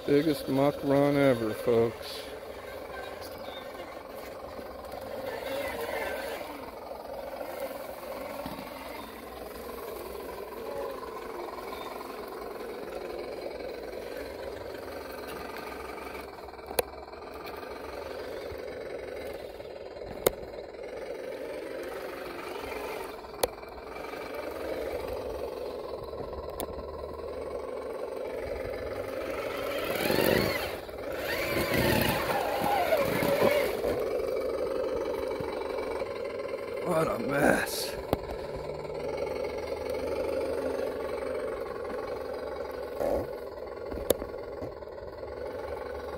Biggest muck run ever, folks. What a mess.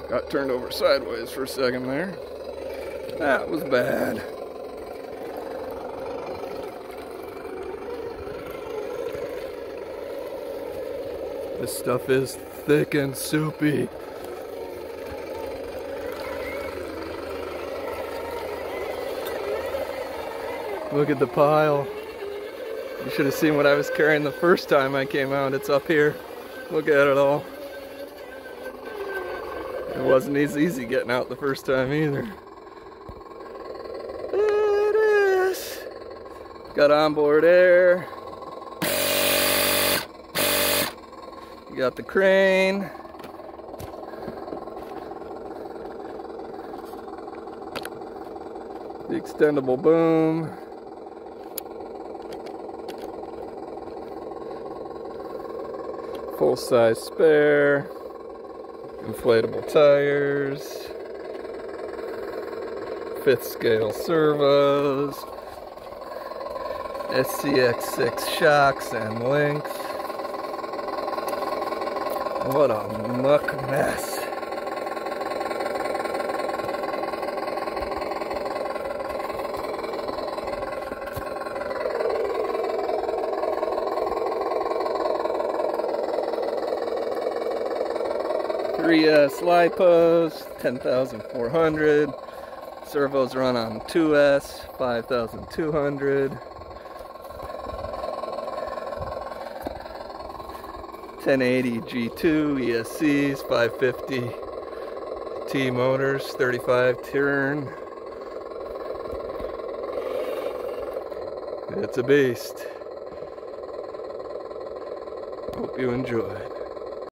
Got turned over sideways for a second there. That was bad. This stuff is thick and soupy. Look at the pile. You should have seen what I was carrying the first time I came out. It's up here. Look at it all. It wasn't as easy getting out the first time either. It is. Got onboard air. You got the crane. The extendable boom. Full-size spare, inflatable tires, 5th scale servos, SCX6 shocks and links. What a muck mess. LiPos, 10,400. Servos run on 2S, 5,200. 1080 G2 ESCs, 550 T motors, 35 turn. It's a beast. Hope you enjoy.